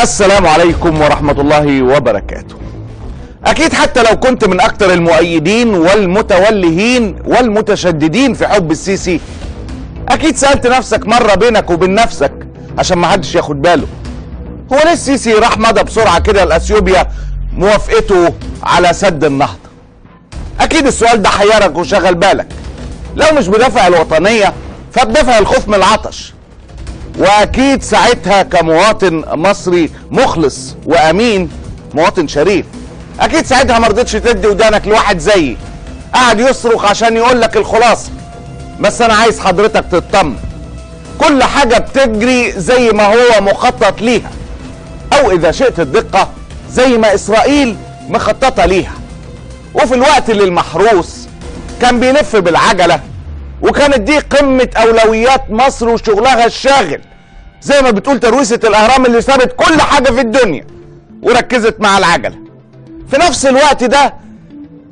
السلام عليكم ورحمة الله وبركاته. أكيد حتى لو كنت من أكثر المؤيدين والمتولهين والمتشددين في حب السيسي، أكيد سألت نفسك مرة بينك وبين نفسك عشان ما حدش ياخد باله، هو ليه السيسي راح مضى بسرعة كده لأثيوبيا موافقته على سد النهضة؟ أكيد السؤال ده حيرك وشغل بالك، لو مش بدافع الوطنية فبدافع الخوف من العطش. واكيد ساعتها كمواطن مصري مخلص وامين، مواطن شريف، اكيد ساعتها ما رضيتش تدي ودانك لواحد زيي قاعد يصرخ عشان يقول لك الخلاصه. بس انا عايز حضرتك تطمن، كل حاجه بتجري زي ما هو مخطط ليها، او اذا شئت الدقه زي ما اسرائيل مخططه ليها. وفي الوقت اللي المحروس كان بيلف بالعجله، وكانت دي قمة أولويات مصر وشغلها الشاغل، زي ما بتقول ترويسة الأهرام اللي سابت كل حاجة في الدنيا وركزت مع العجلة. في نفس الوقت ده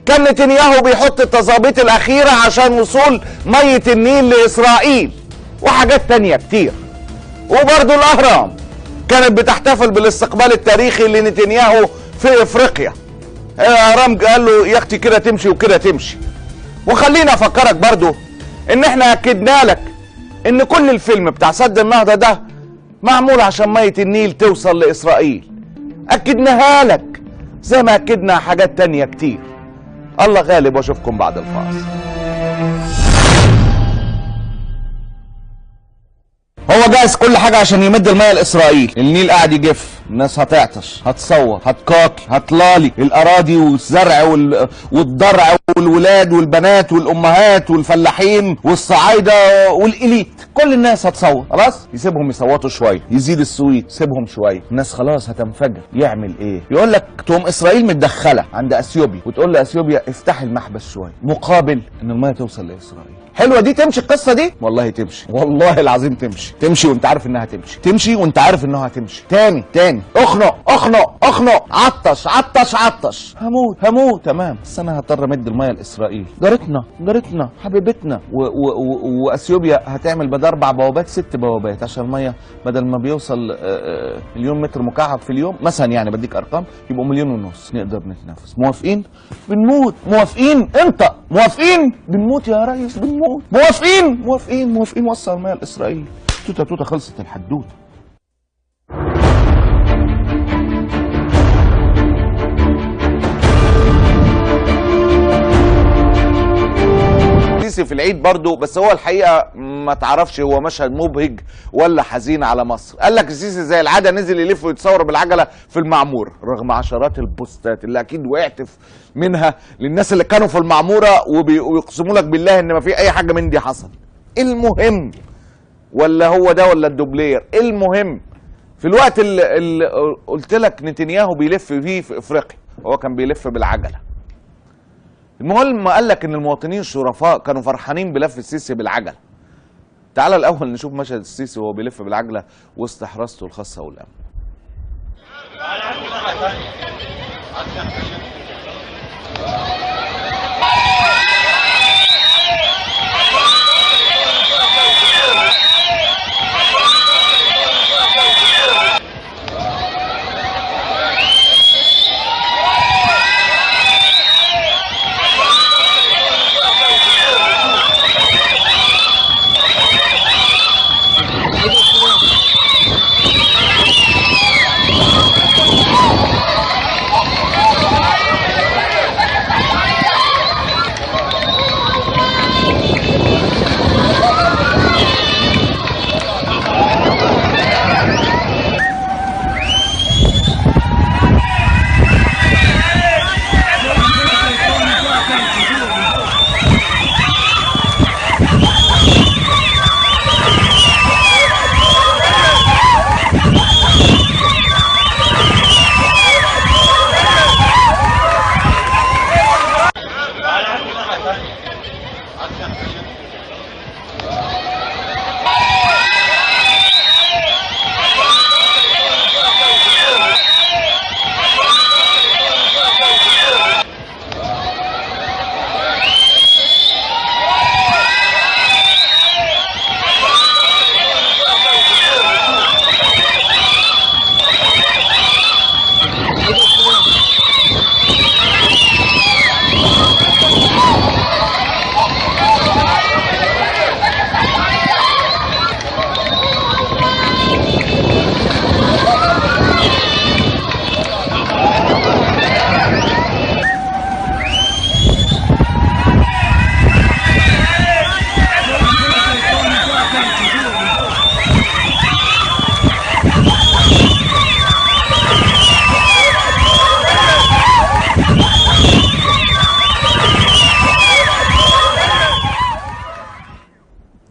كان نتنياهو بيحط التظابيط الأخيرة عشان وصول مية النيل لإسرائيل وحاجات تانية كتير. وبرضو الأهرام كانت بتحتفل بالاستقبال التاريخي لنتنياهو في إفريقيا. الأهرام قال له يا أختي كده تمشي وكده تمشي. وخلينا أفكرك برضو ان احنا اكدنا لك ان كل الفيلم بتاع سد النهضة ده معمول عشان مية النيل توصل لاسرائيل، اكدناها لك زي ما اكدنا حاجات تانية كتير. الله غالب، واشوفكم بعد الفاصل. هو جاهز كل حاجة عشان يمد المية لإسرائيل. النيل قاعد يجف، الناس هتعطش، هتصور، هتقاكي، هتلالي، الأراضي والزرع والضرع والولاد والبنات والأمهات والفلاحين والصعايدة والإليت، كل الناس هتصور. خلاص يسيبهم يصوتوا شوية، يزيد السويت، سيبهم شوية، الناس خلاص هتنفجر. يعمل إيه؟ يقول لك تقوم إسرائيل متدخلة عند أثيوبيا وتقول لأثيوبيا افتحي المحبس شوية مقابل إن المية توصل لإسرائيل. حلوه دي؟ تمشي القصه دي؟ والله تمشي، والله العظيم تمشي وانت عارف انها تمشي وانت عارف انها هتمشي. تاني اخنق عطش هموت تمام، بس انا هضطر امد الميه لاسرائيل. جارتنا حبيبتنا، واثيوبيا هتعمل بدل 4 بوابات 6 بوابات عشان الميه بدل ما بيوصل مليون متر مكعب في اليوم مثلا، يعني بديك ارقام، يبقوا 1.5 مليون نقدر نتنفس. موافقين؟ بنموت. موافقين؟ انت موافقين؟ بنموت يا ريس، بنموت. موافقين وصل الميه لاسرائيل. توته خلصت الحدوته. في العيد برضو، بس هو الحقيقه ما تعرفش هو مشهد مبهج ولا حزين على مصر. قال لك السيسي زي العاده نزل يلف ويتصور بالعجله في المعموره، رغم عشرات البوستات اللي اكيد وقعت منها للناس اللي كانوا في المعموره ويقسموا لك بالله ان ما في اي حاجه من دي حصل. المهم، ولا هو ده ولا الدوبلير، المهم في الوقت اللي قلت لك نتنياهو بيلف فيه في افريقيا، هو كان بيلف بالعجله. المهم قال لك ان المواطنين الشرفاء كانوا فرحانين بلف السيسي بالعجله. تعال الاول نشوف مشهد السيسي وهو بيلف بالعجله وسط حراسته الخاصه والامن.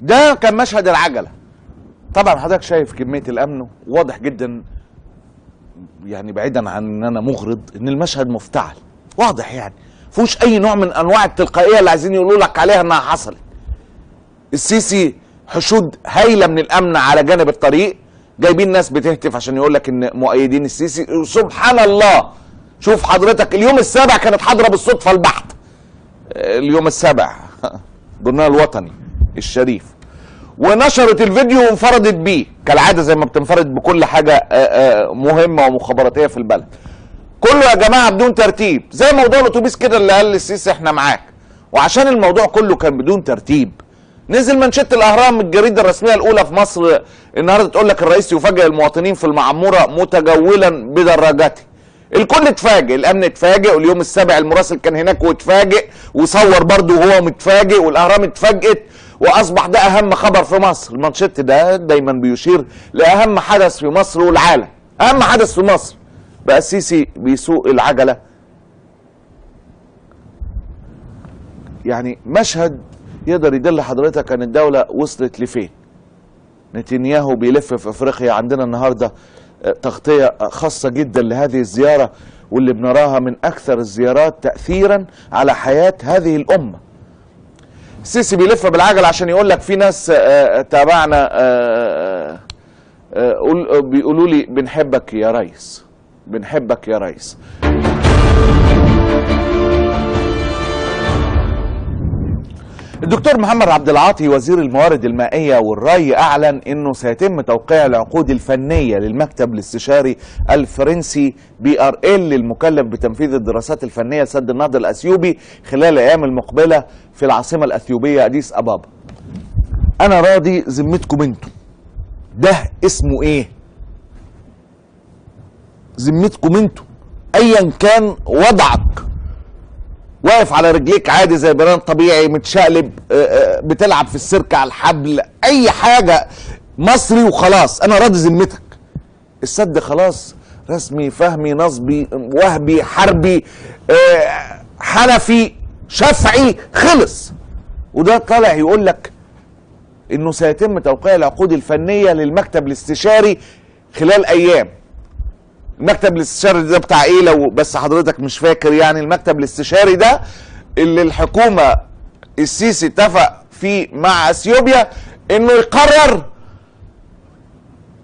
ده كان مشهد العجله. طبعا حضرتك شايف كميه الامن، واضح جدا يعني بعيدا عن ان انا مغرض ان المشهد مفتعل، واضح يعني مفيهوش اي نوع من انواع التلقائيه اللي عايزين يقولوا لك عليها انها حصلت. السيسي حشود هايله من الامن على جانب الطريق، جايبين ناس بتهتف عشان يقول لك ان مؤيدين السيسي. سبحان الله، شوف حضرتك اليوم السابع كانت حاضره بالصدفه البحت، اليوم السابع جورنال الوطني الشريف، ونشرت الفيديو وانفردت بيه كالعاده زي ما بتنفرد بكل حاجه مهمه ومخابراتيه في البلد. كله يا جماعه بدون ترتيب، زي موضوع الاتوبيس كده اللي قال للسيسي احنا معاك. وعشان الموضوع كله كان بدون ترتيب، نزل منشط الاهرام الجريده الرسميه الاولى في مصر النهارده تقول لك الرئيس يفاجئ المواطنين في المعموره متجولا بدراجته. الكل اتفاجئ، الامن اتفاجئ، واليوم السابع المراسل كان هناك واتفاجئ وصور برضه وهو متفاجئ، والاهرام اتفاجئت، واصبح ده اهم خبر في مصر. المانشيت ده دايما بيشير لاهم حدث في مصر والعالم. اهم حدث في مصر بقى السيسي بيسوق العجله. يعني مشهد يقدر يدل حضرتك ان الدوله وصلت لفين. نتنياهو بيلف في افريقيا. عندنا النهارده تغطيه خاصه جدا لهذه الزياره، واللي بنراها من اكثر الزيارات تاثيرا على حياه هذه الامه. السيسي بيلف بالعجل عشان يقول لك في ناس تابعنا بيقولوا لي بنحبك يا ريس، بنحبك يا ريس. الدكتور محمد عبد العاطي وزير الموارد المائية والري أعلن أنه سيتم توقيع العقود الفنية للمكتب الاستشاري الفرنسي BRL المكلف بتنفيذ الدراسات الفنية لسد النهضة الأثيوبي خلال الأيام المقبلة في العاصمة الأثيوبية أديس أبابا. أنا راضي ذمتكم أنتم، ده اسمه إيه؟ ذمتكم أنتم أيا كان وضعك، واقف على رجليك عادي زي بنان طبيعي، متشقلب، بتلعب في السيرك على الحبل، اي حاجه مصري وخلاص، انا راضي ذمتك. السد خلاص رسمي، فهمي، نصبي، وهبي، حربي، حنفي، شافعي، خلص. وده طالع يقول لك انه سيتم توقيع العقود الفنيه للمكتب الاستشاري خلال ايام. المكتب الاستشاري ده بتاع ايه لو بس حضرتك مش فاكر؟ يعني المكتب الاستشاري ده اللي الحكومة السيسي اتفق فيه مع اثيوبيا انه يقرر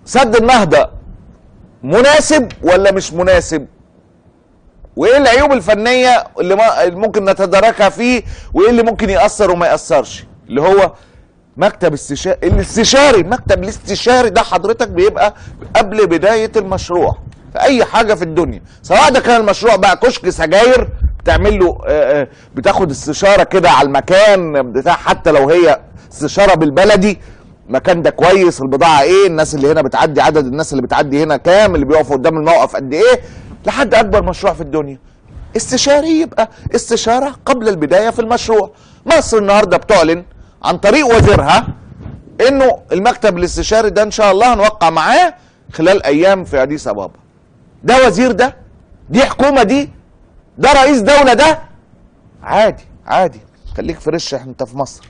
سد النهضة مناسب ولا مش مناسب، وايه العيوب الفنية اللي ممكن نتداركها فيه، وايه اللي ممكن يأثر وما يأثرش. اللي هو مكتب الاستشاري. المكتب الاستشاري ده حضرتك بيبقى قبل بداية المشروع في اي حاجه في الدنيا، سواء ده كان المشروع بقى كشك سجاير بتعمل له بتاخد استشاره كده على المكان بتاع، حتى لو هي استشاره بالبلدي، المكان ده كويس، البضاعه ايه، الناس اللي هنا بتعدي، عدد الناس اللي بتعدي هنا كام، اللي بيقفوا قدام الموقف قد ايه، لحد اكبر مشروع في الدنيا. استشاري يبقى استشاره قبل البدايه في المشروع. مصر النهارده بتعلن عن طريق وزيرها انه المكتب الاستشاري ده ان شاء الله هنوقع معاه خلال ايام في اديس ابابا. ده وزير، دي حكومه، ده رئيس دوله، ده عادي عادي. خليك فريش، انت في مصر،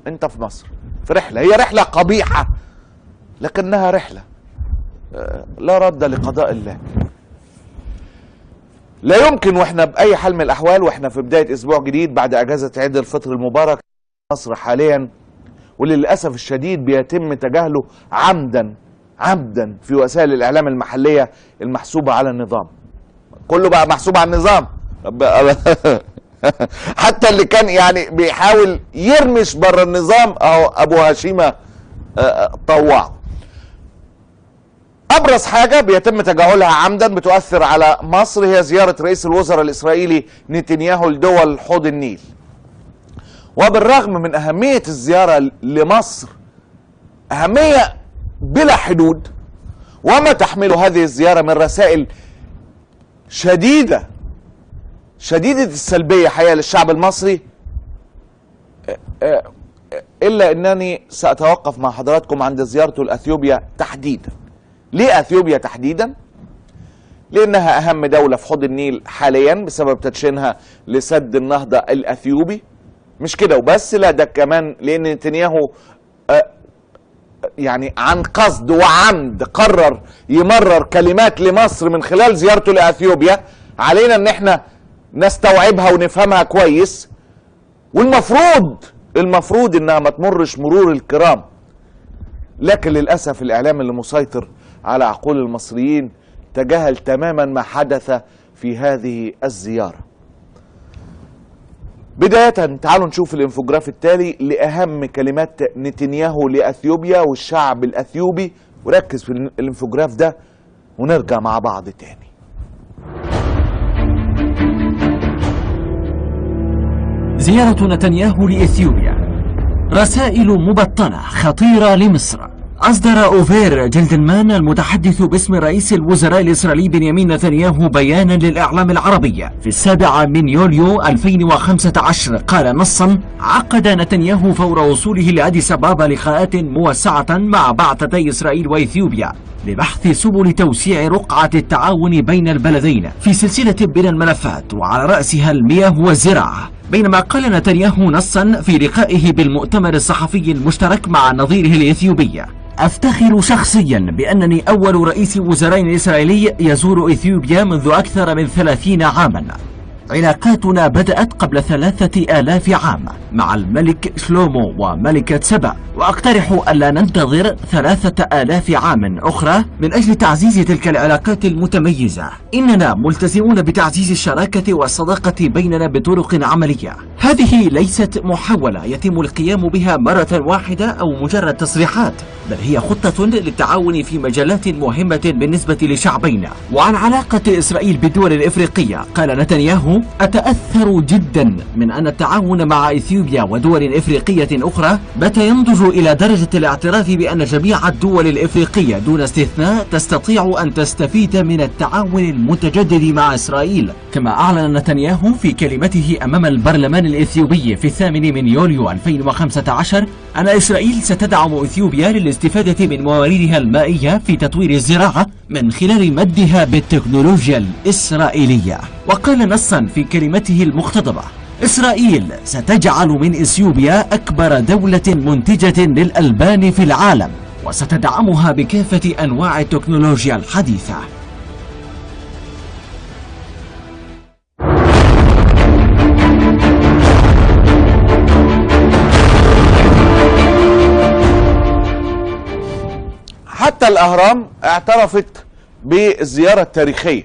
انت في مصر في رحله، هي رحله قبيحه لكنها رحله لا رد لقضاء الله. لا يمكن واحنا باي حال من الاحوال واحنا في بدايه اسبوع جديد بعد اجازه عيد الفطر المبارك مصر حاليا، وللاسف الشديد بيتم تجاهله عمدا في وسائل الاعلام المحليه المحسوبه على النظام. كله بقى محسوب على النظام حتى اللي كان يعني بيحاول يرمش بره النظام اهو ابو هشيمه طوعه. ابرز حاجه بيتم تجاهلها عمدا بتؤثر على مصر هي زياره رئيس الوزراء الاسرائيلي نتنياهو لدول حوض النيل. وبالرغم من اهميه الزياره لمصر، اهميه بلا حدود، وما تحمله هذه الزياره من رسائل شديده السلبيه حقيقه للشعب المصري، الا انني ساتوقف مع حضراتكم عند زيارته لاثيوبيا تحديدا. ليه اثيوبيا تحديدا؟ لانها اهم دوله في حوض النيل حاليا بسبب تدشينها لسد النهضه الاثيوبي. مش كده وبس، لا ده كمان لان نتنياهو يعني عن قصد وعمد قرر يمرر كلمات لمصر من خلال زيارته لأثيوبيا، علينا ان احنا نستوعبها ونفهمها كويس، والمفروض انها ما تمرش مرور الكرام. لكن للأسف الإعلام اللي مسيطر على عقول المصريين تجاهل تماما ما حدث في هذه الزيارة. بداية تعالوا نشوف الانفوجراف التالي لأهم كلمات نتنياهو لأثيوبيا والشعب الأثيوبي، وركز في الانفوجراف ده ونرجع مع بعض تاني. زيارة نتنياهو لإثيوبيا، رسائل مبطنة خطيرة لمصر. أصدر أوفير جلدمان المتحدث باسم رئيس الوزراء الإسرائيلي بنيامين نتنياهو بيانا للإعلام العربي في 7 يوليو 2015. قال نصا: عقد نتنياهو فور وصوله لأديس أبابا لقاءات موسعة مع بعثتي إسرائيل وإثيوبيا لبحث سبل توسيع رقعة التعاون بين البلدين في سلسلة من الملفات، وعلى رأسها المياه والزراعة. بينما قال نتنياهو نصا في لقائه بالمؤتمر الصحفي المشترك مع نظيره الإثيوبي: أفتخر شخصيا بأنني أول رئيس وزراء إسرائيلي يزور إثيوبيا منذ أكثر من 30 عاما. علاقاتنا بدأت قبل 3000 عام مع الملك شلومو وملكة سبا، وأقترح ألا ننتظر 3000 عام أخرى من أجل تعزيز تلك العلاقات المتميزة. إننا ملتزمون بتعزيز الشراكة والصداقة بيننا بطرق عملية. هذه ليست محاولة يتم القيام بها مرة واحدة أو مجرد تصريحات، بل هي خطة للتعاون في مجالات مهمة بالنسبة لشعبينا. وعن علاقة إسرائيل بالدول الإفريقية قال نتنياهو: أتأثر جدا من أن التعاون مع إثيوبيا ودول إفريقية أخرى بات ينضج إلى درجة الاعتراف بأن جميع الدول الإفريقية دون استثناء تستطيع أن تستفيد من التعاون المتجدد مع إسرائيل. كما أعلن نتنياهو في كلمته أمام البرلمان الإثيوبي في 8 يوليو 2015 أن إسرائيل ستدعم إثيوبيا للاستفادة من مواردها المائية في تطوير الزراعة من خلال مدها بالتكنولوجيا الإسرائيلية. وقال نصا في كلمته المقتضبة: إسرائيل ستجعل من إثيوبيا أكبر دولة منتجة للألبان في العالم، وستدعمها بكافة أنواع التكنولوجيا الحديثة. حتى الأهرام اعترفت بالزيارة التاريخية.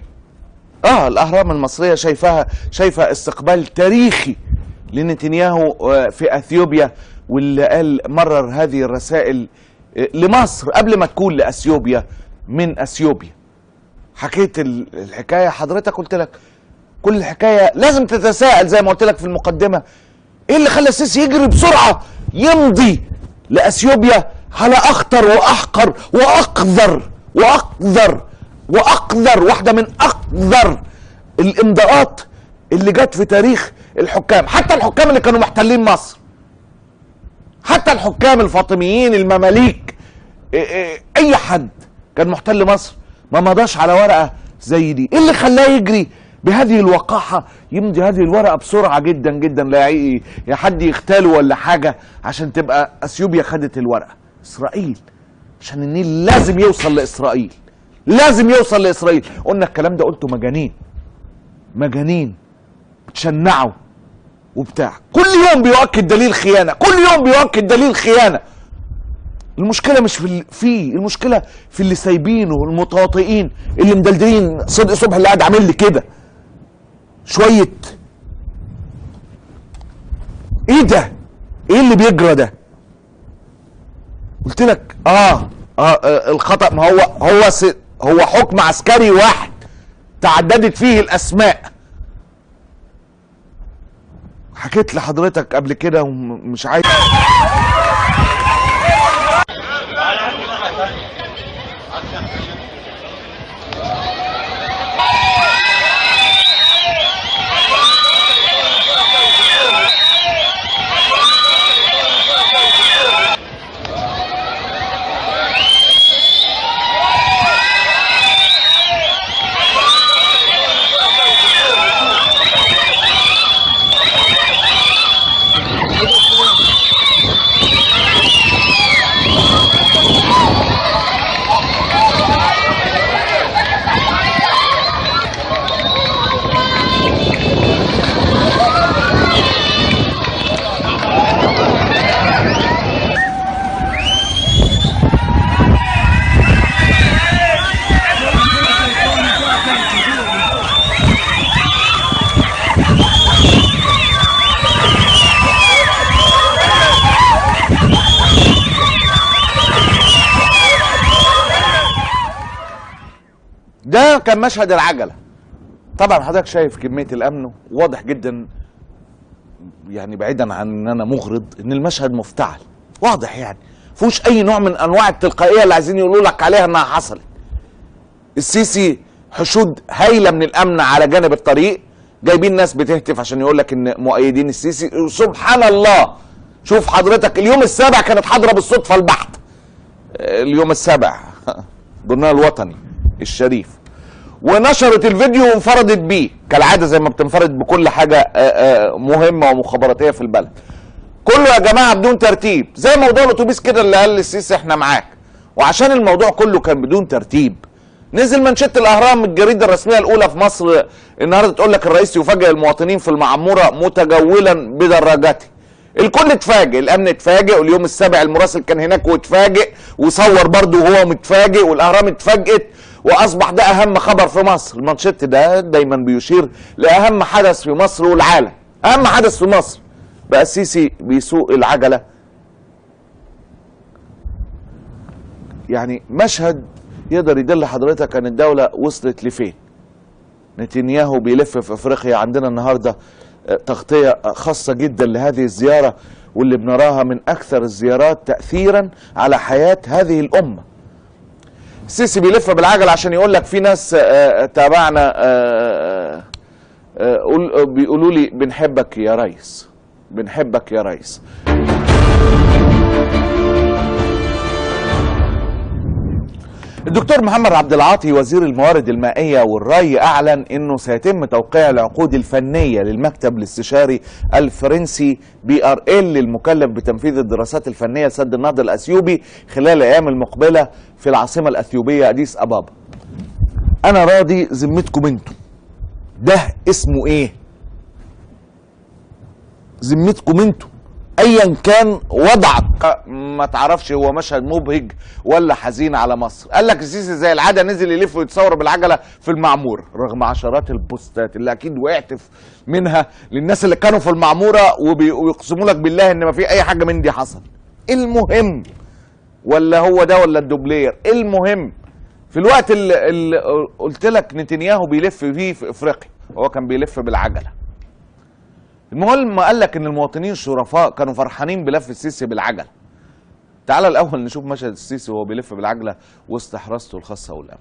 الأهرام المصرية شايفة استقبال تاريخي لنتنياهو في أثيوبيا، واللي قال مرر هذه الرسائل لمصر قبل ما تكون لأثيوبيا من أثيوبيا. حكيت الحكاية حضرتك، قلت لك كل الحكاية لازم تتساءل زي ما قلت لك في المقدمة: ايه اللي خلى السيسي يجري بسرعة يمضي لأثيوبيا على أخطر وأحقر وأقذر واحدة من أقذر الإمضاءات اللي جت في تاريخ الحكام، حتى الحكام اللي كانوا محتلين مصر، حتى الحكام الفاطميين المماليك، أي حد كان محتل مصر ما مضاش على ورقة زي دي. إيه اللي خلاه يجري بهذه الوقاحة يمضي هذه الورقة بسرعة جدا جدا؟ لا يا حد يغتاله ولا حاجة عشان تبقى أثيوبيا خدت الورقة. إسرائيل، عشان النيل لازم يوصل لإسرائيل، لازم يوصل لإسرائيل. قلنا الكلام ده، قلته مجانين بتشنعوا وبتاع. كل يوم بيؤكد دليل خيانة، كل يوم بيؤكد دليل خيانة. المشكلة مش فيه، المشكلة في اللي سايبينه، المتواطئين اللي مدلدلين. صدق صبح اللي قاعد عامل لي كده شوية. ايه ده؟ ايه اللي بيجرى ده؟ قلت لك الخطأ. ما هو حكم عسكري واحد تعددت فيه الاسماء. حكيت لحضرتك قبل كده ومش عايز ده كان مشهد العجله. طبعا حضرتك شايف كميه الامن، واضح جدا يعني بعيدا عن ان انا مغرض ان المشهد مفتعل، واضح يعني مفيهوش اي نوع من انواع التلقائيه اللي عايزين يقولوا لك عليها انها حصلت. السيسي حشود هايله من الامن على جانب الطريق، جايبين ناس بتهتف عشان يقول لك ان مؤيدين السيسي. سبحان الله، شوف حضرتك اليوم السابع كانت حاضره بالصدفه البحت، اليوم السابع جورنال الوطني الشريف، ونشرت الفيديو وانفردت بيه كالعاده زي ما بتنفرد بكل حاجه مهمه ومخابراتيه في البلد. كله يا جماعه بدون ترتيب، زي موضوع الاتوبيس كده اللي قال للسيسي احنا معاك. وعشان الموضوع كله كان بدون ترتيب، نزل منشط الاهرام الجريده الرسميه الاولى في مصر النهارده تقول لك الرئيس يفاجئ المواطنين في المعموره متجولا بدراجته. الكل اتفاجئ، الامن اتفاجئ، واليوم السابع المراسل كان هناك واتفاجئ وصور برضه وهو متفاجئ، والاهرام اتفاجئت، واصبح ده اهم خبر في مصر. المانشيت ده دايما بيشير لاهم حدث في مصر والعالم، اهم حدث في مصر بقى السيسي بيسوق العجله. يعني مشهد يقدر يدل حضرتك ان الدوله وصلت لفين. نتنياهو بيلف في افريقيا، عندنا النهارده تغطيه خاصه جدا لهذه الزياره، واللي بنراها من اكثر الزيارات تاثيرا على حياه هذه الامه. السيسي بيلف بالعجل عشان يقول لك في ناس تابعنا بيقولوا لي بنحبك يا ريس، بنحبك يا ريس. الدكتور محمد عبد العاطي وزير الموارد المائية والري أعلن أنه سيتم توقيع العقود الفنية للمكتب الاستشاري الفرنسي BRL المكلف بتنفيذ الدراسات الفنية لسد النهضة الأثيوبي خلال الأيام المقبلة في العاصمة الأثيوبية أديس أبابا. أنا راضي ذمتكم أنتم، ده اسمه إيه؟ ذمتكم أنتم ايا كان وضعك. ما تعرفش هو مشهد مبهج ولا حزين على مصر. قال لك السيسي زي العاده نزل يلف ويتصور بالعجله في المعموره، رغم عشرات البوستات اللي اكيد وقعت منها للناس اللي كانوا في المعموره ويقسموا لك بالله ان ما في اي حاجه من دي حصل. المهم ولا هو ده ولا الدوبلير، المهم في الوقت اللي قلت لك نتنياهو بيلف فيه في افريقيا هو كان بيلف بالعجله. المهم قال لك ان المواطنين الشرفاء كانوا فرحانين بلف السيسي بالعجله. تعال الاول نشوف مشهد السيسي وهو بيلف بالعجله وسط حراسته الخاصه والامن.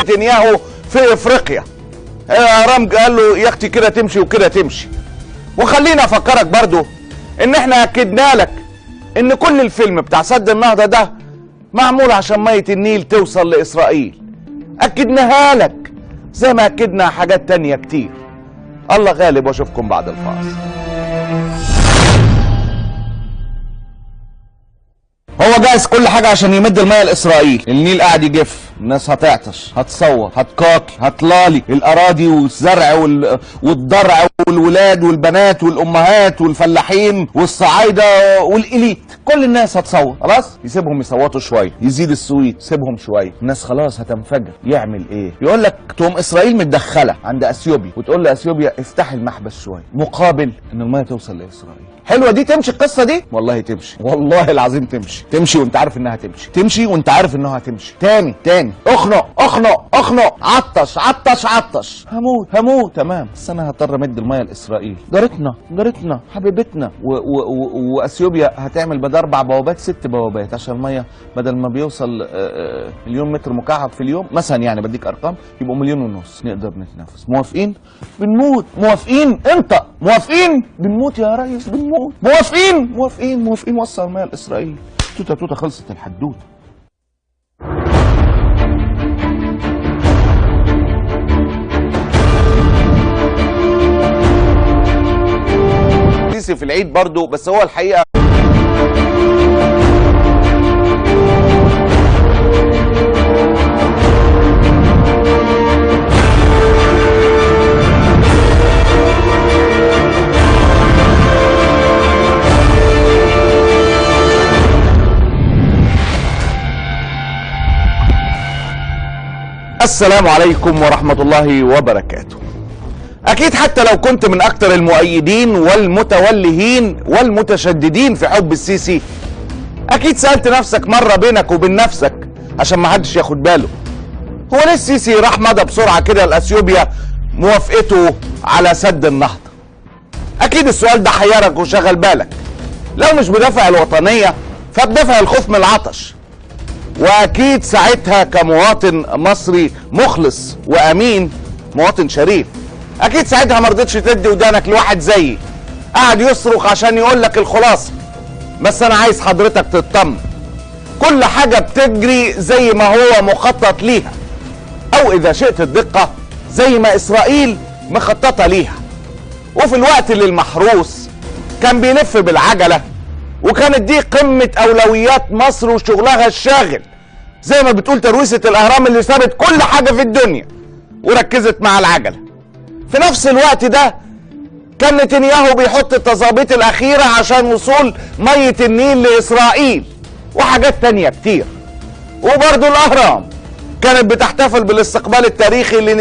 نتنياهو في افريقيا، رام قال له يا اختي كده تمشي وكده تمشي. وخلينا افكرك برضو ان احنا اكدنا لك ان كل الفيلم بتاع سد النهضه ده معمول عشان ميه النيل توصل لاسرائيل. اكدناها لك زي ما اكدنا حاجات تانية كتير. الله غالب، واشوفكم بعد الفاصل. هو جاهز كل حاجة عشان يمد المية لإسرائيل. النيل قاعد يجف، الناس هتعطش، هتصور، هتقاطي، هتلالي الأراضي والزرع والضرع والولاد والبنات والأمهات والفلاحين والصعايدة والإليت، كل الناس هتصور. خلاص يسيبهم يصوتوا شوية، يزيد السويت، سيبهم شوية، الناس خلاص هتنفجر. يعمل إيه؟ يقول لك تقوم إسرائيل متدخلة عند أثيوبيا وتقول لأثيوبيا افتحي المحبس شوية مقابل إن المية توصل لإسرائيل. حلوة دي تمشي القصة دي؟ والله تمشي، والله العظيم تمشي. تمشي وانت عارف انها تمشي، تمشي وانت عارف انها هتمشي. تاني اخنق اخنق اخنق، عطش عطش عطش، هموت هموت. تمام، بس انا هضطر امد المية الميه لاسرائيل. جارتنا حبيبتنا. واثيوبيا هتعمل بدل 4 بوابات 6 بوابات عشان الميه بدل ما بيوصل مليون متر مكعب في اليوم مثلا، يعني بديك ارقام، يبقوا 1.5 مليون نقدر نتنافس. موافقين؟ بنموت. موافقين؟ انت موافقين؟ بنموت يا ريس، بنموت. موافقين وصل الميه لاسرائيل. توته خلصت الحدوته. في العيد برضو، بس هو الحقيقة السلام عليكم ورحمة الله وبركاته. اكيد حتى لو كنت من اكتر المؤيدين والمتولهين والمتشددين في حب السيسي، اكيد سألت نفسك مرة بينك وبين نفسك عشان ما حدش ياخد باله، هو ليه السيسي راح مضى بسرعة كده لأثيوبيا موافقته على سد النهضة؟ اكيد السؤال ده حيرك وشغل بالك، لو مش بدافع الوطنية فبدافع الخوف من العطش. واكيد ساعتها كمواطن مصري مخلص وامين، مواطن شريف، اكيد ساعتها ما رضيتش تدي ودانك لواحد زيي قاعد يصرخ عشان يقول لك الخلاصه. بس انا عايز حضرتك تطمن، كل حاجه بتجري زي ما هو مخطط ليها، او اذا شئت الدقه زي ما اسرائيل مخططه ليها. وفي الوقت اللي المحروس كان بيلف بالعجله، وكانت دي قمه اولويات مصر وشغلها الشاغل، زي ما بتقول ترويسه الاهرام اللي سابت كل حاجه في الدنيا وركزت مع العجله. في نفس الوقت ده كان نتنياهو بيحط التظابيط الأخيرة عشان وصول مية النيل لإسرائيل وحاجات تانية كتير. وبرضو الأهرام كانت بتحتفل بالاستقبال التاريخي اللي